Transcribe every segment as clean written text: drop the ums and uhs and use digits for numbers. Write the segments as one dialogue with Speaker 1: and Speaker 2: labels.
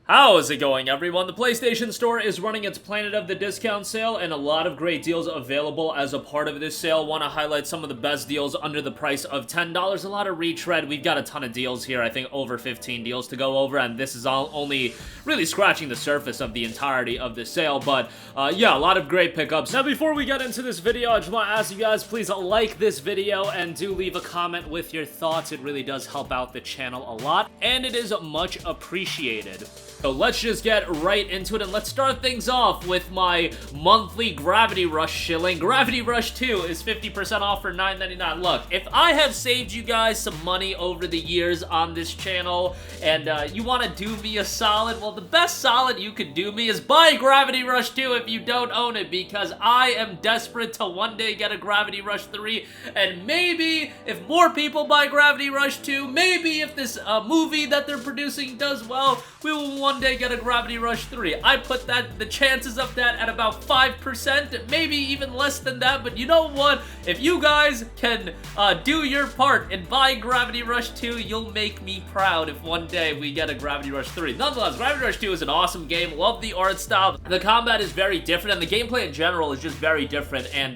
Speaker 1: How is it going, everyone? The PlayStation Store is running its Planet of the Discount sale, and a lot of great deals available as a part of this sale. Want to highlight some of the best deals under the price of $10. A lot of retread. We've got a ton of deals here. I think over 15 deals to go over, and this is all only really scratching the surface of the entirety of the sale. But yeah, a lot of great pickups. Now, before we get into this video, I just want to ask you guys, please like this video and do leave a comment with your thoughts. It really does help out the channel a lot, and it is much appreciated. So let's just get right into it, and let's start things off with my monthly Gravity Rush shilling. Gravity Rush 2 is 50% off for $9.99. Look, if I have saved you guys some money over the years on this channel, and you want to do me a solid, well, the best solid you could do me is buy Gravity Rush 2 if you don't own it, because I am desperate to one day get a Gravity Rush 3, and maybe if more people buy Gravity Rush 2, maybe if this movie that they're producing does well, we will one day get a Gravity Rush 3. I put the chances of that at about 5%, maybe even less than that, but you know what? If you guys can do your part and buy Gravity Rush 2, you'll make me proud if one day we get a Gravity Rush 3. Nonetheless, Gravity Rush 2 is an awesome game. Love the art style. The combat is very different, and the gameplay in general is just very different, and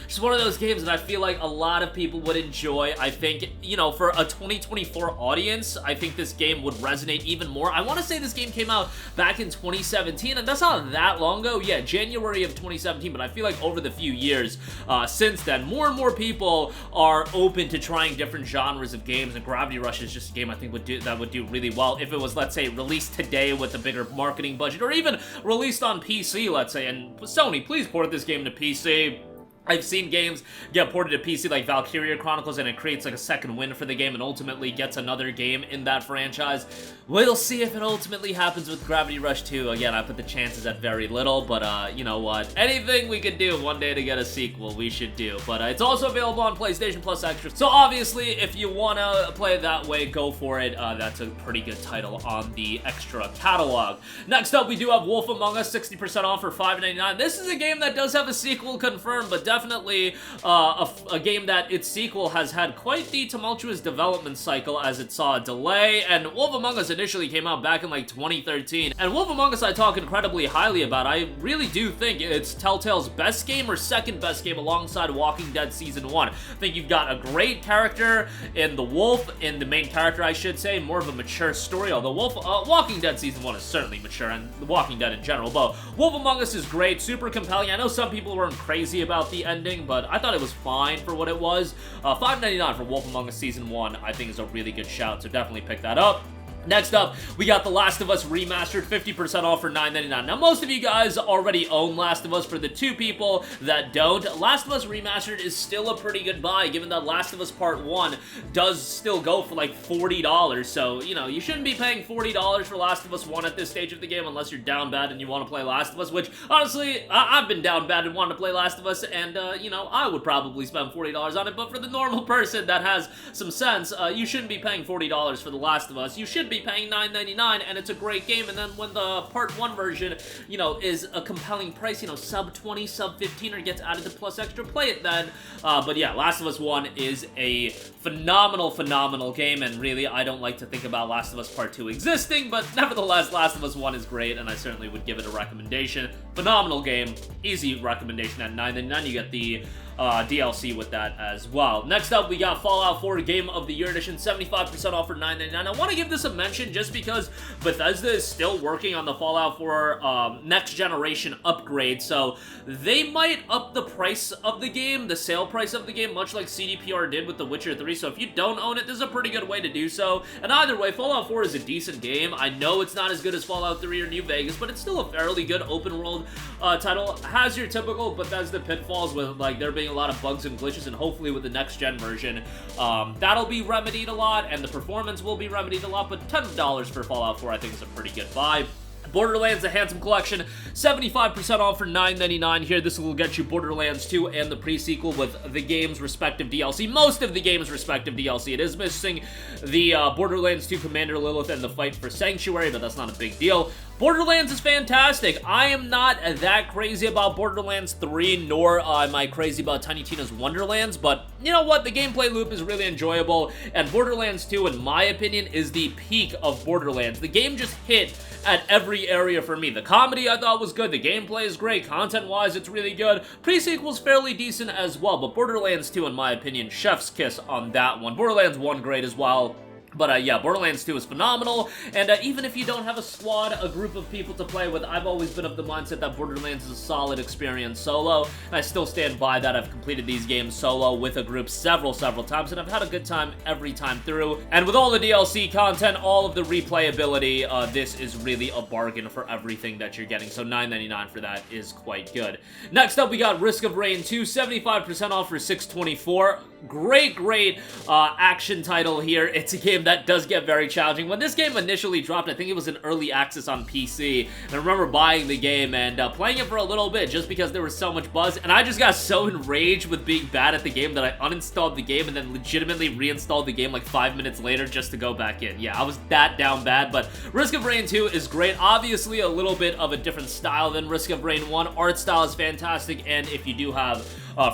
Speaker 1: just one of those games that I feel like a lot of people would enjoy. I think, you know, for a 2024 audience, I think this game would resonate even more. I want to say this game came out back in 2017, and that's not that long ago. Yeah, January of 2017, but I feel like over the few years since then, more and more people are open to trying different genres of games, and Gravity Rush is just a game I think would do really well if it was, let's say, released today with a bigger marketing budget, or even released on PC, let's say. And Sony, please port this game to PC. I've seen games get ported to PC like Valkyria Chronicles, and it creates like a second win for the game and ultimately gets another game in that franchise. We'll see if it ultimately happens with Gravity Rush 2. Again, I put the chances at very little, but you know what? Anything we could do one day to get a sequel, we should do. But it's also available on PlayStation Plus Extra. So obviously, if you want to play it that way, go for it. That's a pretty good title on the Extra catalog. Next up, we do have Wolf Among Us, 60% off for $5.99. This is a game that does have a sequel confirmed, but definitely a game that its sequel has had quite the tumultuous development cycle as it saw a delay, and Wolf Among Us initially came out back in like 2013, and Wolf Among Us I talk incredibly highly about. I really do think it's Telltale's best game or second best game alongside Walking Dead Season 1. I think you've got a great character in the Wolf, in the main character I should say, more of a mature story, although Walking Dead Season 1 is certainly mature, and Walking Dead in general, but Wolf Among Us is great, super compelling. I know some people weren't crazy about the ending, but I thought it was fine for what it was. $5.99 for Wolf Among Us Season 1 I think is a really good shout, so definitely pick that up. Next up, we got The Last of Us Remastered, 50% off for $9.99. Now, most of you guys already own Last of Us. For the two people that don't, Last of Us Remastered is still a pretty good buy, given that Last of Us Part 1 does still go for like $40. So, you know, you shouldn't be paying $40 for Last of Us 1 at this stage of the game unless you're down bad and you want to play Last of Us, which, honestly, I've been down bad and wanted to play Last of Us, and, you know, I would probably spend $40 on it, but for the normal person that has some sense, you shouldn't be paying $40 for The Last of Us. You should be paying $9.99, and it's a great game. And then when the Part 1 version, you know, is a compelling price, you know, sub 20, sub 15, or gets added to Plus Extra, play it then. But yeah, Last of Us 1 is a phenomenal game, and really, I don't like to think about Last of Us Part 2 existing, but nevertheless, Last of Us 1 is great, and I certainly would give it a recommendation. Phenomenal game, easy recommendation at $9.99. You get the DLC with that as well. Next up, we got Fallout 4 Game of the Year Edition, 75% off for $9.99. I want to give this a mention just because Bethesda is still working on the Fallout 4 next generation upgrade, so they might up the price of the game, the sale price of the game, much like CDPR did with The Witcher 3, so if you don't own it, this is a pretty good way to do so. And either way, Fallout 4 is a decent game. I know it's not as good as Fallout 3 or New Vegas, but it's still a fairly good open world title. Has your typical Bethesda pitfalls with like there being a lot of bugs and glitches, and hopefully with the next gen version that'll be remedied a lot, and the performance will be remedied a lot, but $10 for Fallout 4 I think is a pretty good buy. Borderlands, a Handsome Collection, 75% off for $9.99 here. This will get you Borderlands 2 and the pre-sequel with the game's respective DLC. Most of the game's respective DLC. It is missing the Borderlands 2 Commander Lilith and the fight for Sanctuary, but that's not a big deal. Borderlands is fantastic. I am not that crazy about Borderlands 3, nor am I crazy about Tiny Tina's Wonderlands, but you know what? The gameplay loop is really enjoyable, and Borderlands 2, in my opinion, is the peak of Borderlands. The game just hit at every area for me. The comedy I thought was good, the gameplay is great, content-wise it's really good, pre-sequel's fairly decent as well, but Borderlands 2, in my opinion, chef's kiss on that one. Borderlands 1 great as well. But yeah, Borderlands 2 is phenomenal, and even if you don't have a squad, a group of people to play with, I've always been of the mindset that Borderlands is a solid experience solo, and I still stand by that. I've completed these games solo with a group several times, and I've had a good time every time through. And with all the DLC content, all of the replayability, this is really a bargain for everything that you're getting, so $9.99 for that is quite good. Next up, we got Risk of Rain 2, 75% off for $6.24. Great action title here. It's a game that does get very challenging. When this game initially dropped, I think it was in early access on PC, and I remember buying the game and playing it for a little bit just because there was so much buzz, and I just got so enraged with being bad at the game that I uninstalled the game and then legitimately reinstalled the game like 5 minutes later just to go back in. Yeah, I was that down bad, but Risk of Rain 2 is great. Obviously a little bit of a different style than Risk of Rain 1. Art style is fantastic, and if you do have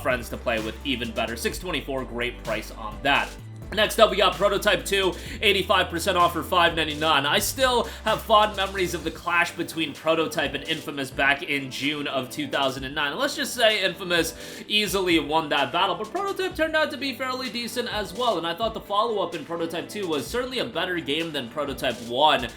Speaker 1: friends to play with, even better. $6.24, great price on that. Next up, we got Prototype 2, 85% off for $5.99. I still have fond memories of the clash between Prototype and Infamous back in June of 2009. And let's just say Infamous easily won that battle, but Prototype turned out to be fairly decent as well, and I thought the follow-up in Prototype 2 was certainly a better game than Prototype 1.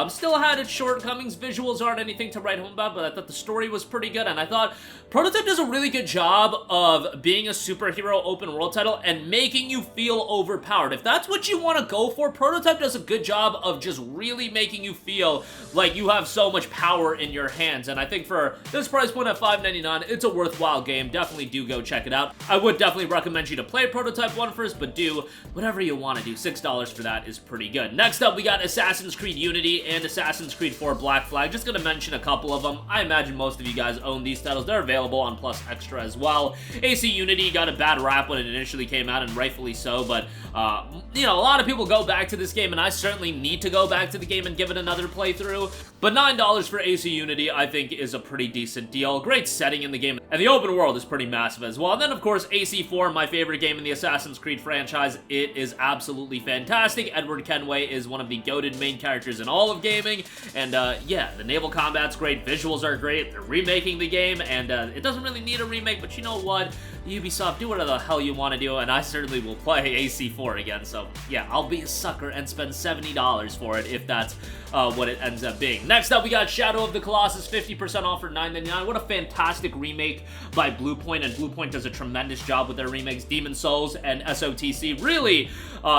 Speaker 1: Still had its shortcomings. Visuals aren't anything to write home about, but I thought the story was pretty good, and I thought Prototype does a really good job of being a superhero open-world title and making you feel overpowered. If that's what you want to go for, Prototype does a good job of just really making you feel like you have so much power in your hands, and I think for this price point at $5.99, it's a worthwhile game. Definitely do go check it out. I would definitely recommend you to play Prototype 1 first, but do whatever you want to do. $6 for that is pretty good. Next up, we got Assassin's Creed Unity and Assassin's Creed 4 Black Flag. Just gonna mention a couple of them. I imagine most of you guys own these titles. They're available on Plus Extra as well. AC Unity got a bad rap when it initially came out, and rightfully so, but you know, a lot of people go back to this game, and I certainly need to go back to the game and give it another playthrough, but $9 for AC Unity I think is a pretty decent deal. Great setting in the game, and the open world is pretty massive as well. And then, of course, AC4, my favorite game in the Assassin's Creed franchise. It is absolutely fantastic. Edward Kenway is one of the goated main characters in all of gaming, and yeah, the naval combat's great, visuals are great, they're remaking the game, and it doesn't really need a remake, but you know what? Ubisoft, do whatever the hell you want to do, and I certainly will play AC4 again, so yeah, I'll be a sucker and spend $70 for it if that's what it ends up being. Next up, we got Shadow of the Colossus, 50% off for $9.99. What a fantastic remake by Bluepoint, and Bluepoint does a tremendous job with their remakes. Demon's Souls and SOTC, really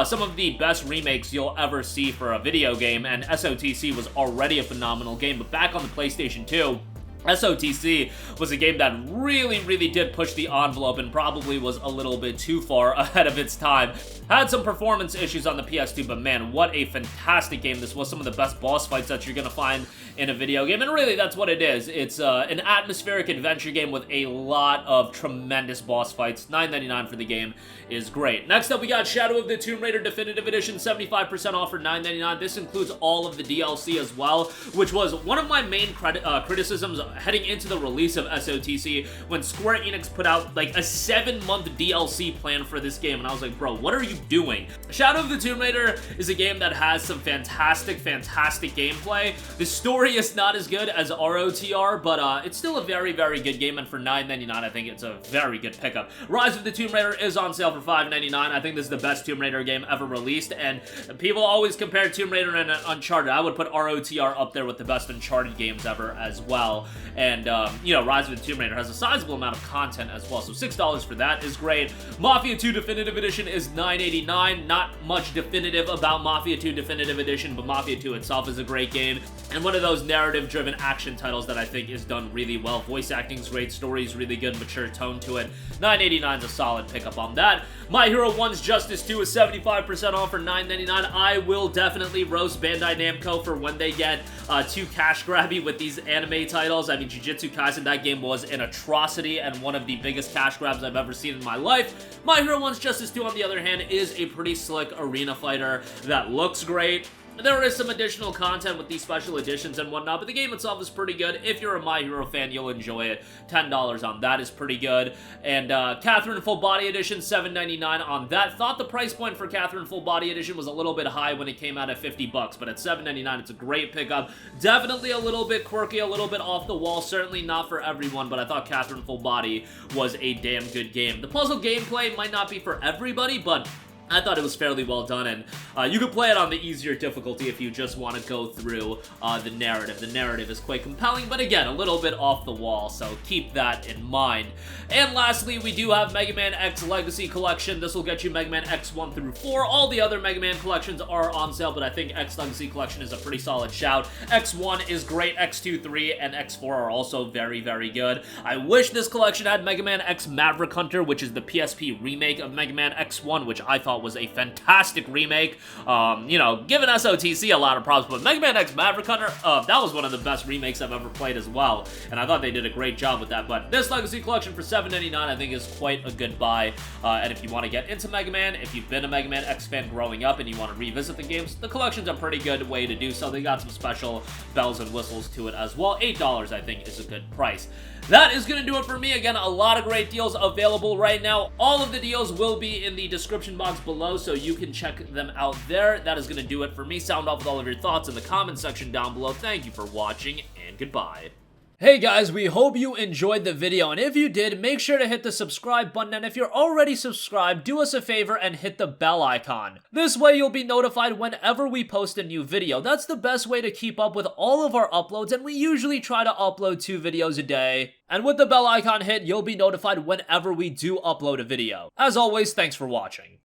Speaker 1: some of the best remakes you'll ever see for a video game, and SOTC was already a phenomenal game, but back on the PlayStation 2, SOTC was a game that really did push the envelope and probably was a little bit too far ahead of its time. Had some performance issues on the PS2, but man, what a fantastic game this was. Some of the best boss fights that you're gonna find in a video game, and really that's what it is. It's an atmospheric adventure game with a lot of tremendous boss fights. $9.99 for the game is great. Next up, we got Shadow of the Tomb Raider Definitive Edition, 75% off for $9.99. This includes all of the DLC as well, which was one of my main criticisms heading into the release of SOTC, when Square Enix put out like a 7-month DLC plan for this game, and I was like, bro, what are you doing? Shadow of the Tomb Raider is a game that has some fantastic gameplay. The story is not as good as ROTR, but it's still a very good game, and for $9.99, I think it's a very good pickup. Rise of the Tomb Raider is on sale for $5.99. I think this is the best Tomb Raider game ever released, and people always compare Tomb Raider and Uncharted. I would put ROTR up there with the best Uncharted games ever as well. And, you know, Rise of the Tomb Raider has a sizable amount of content as well, so $6 for that is great. Mafia 2 Definitive Edition is $9.89. Not much definitive about Mafia 2 Definitive Edition, but Mafia 2 itself is a great game, and one of those narrative-driven action titles that I think is done really well. Voice acting's great, story's really good, mature tone to it. $9.89 is a solid pickup on that. My Hero 1's Justice 2 is 75% off for $9.99. I will definitely roast Bandai Namco for when they get too cash grabby with these anime titles. I mean, Jujutsu Kaisen, that game was an atrocity and one of the biggest cash grabs I've ever seen in my life. My Hero 1's Justice 2, on the other hand, is a pretty slick arena fighter that looks great. There is some additional content with these special editions and whatnot, but the game itself is pretty good. If you're a My Hero fan, you'll enjoy it. $10 on that is pretty good. And Catherine Full Body Edition, $7.99 on that. Thought the price point for Catherine Full Body Edition was a little bit high when it came out at $50, but at $7.99, it's a great pickup. Definitely a little bit quirky, a little bit off the wall. Certainly not for everyone, but I thought Catherine Full Body was a damn good game. The puzzle gameplay might not be for everybody, but I thought it was fairly well done, and you could play it on the easier difficulty if you just want to go through the narrative. The narrative is quite compelling, but again, a little bit off the wall, so keep that in mind. And lastly, we do have Mega Man X Legacy Collection. This will get you Mega Man X 1 through 4. All the other Mega Man collections are on sale, but I think X Legacy Collection is a pretty solid shout. X1 is great, X2, 3, and X4 are also very, very good. I wish this collection had Mega Man X Maverick Hunter, which is the PSP remake of Mega Man X1, which I thought was a fantastic remake. You know, giving SOTC a lot of props, but Mega Man X Maverick Hunter, that was one of the best remakes I've ever played as well, and I thought they did a great job with that. But this Legacy Collection for $7.99 I think is quite a good buy, and if you want to get into Mega Man, if you've been a Mega Man X fan growing up and you want to revisit the games, the collection's a pretty good way to do so. They got some special bells and whistles to it as well. $8 I think is a good price. That is going to do it for me. Again, a lot of great deals available right now. All of the deals will be in the description box below, so you can check them out there. That is going to do it for me. Sound off with all of your thoughts in the comment section down below. Thank you for watching, and goodbye. Hey guys, we hope you enjoyed the video, and if you did, make sure to hit the subscribe button, and if you're already subscribed, do us a favor and hit the bell icon. This way you'll be notified whenever we post a new video. That's the best way to keep up with all of our uploads, and we usually try to upload 2 videos a day. And with the bell icon hit, you'll be notified whenever we do upload a video. As always, thanks for watching.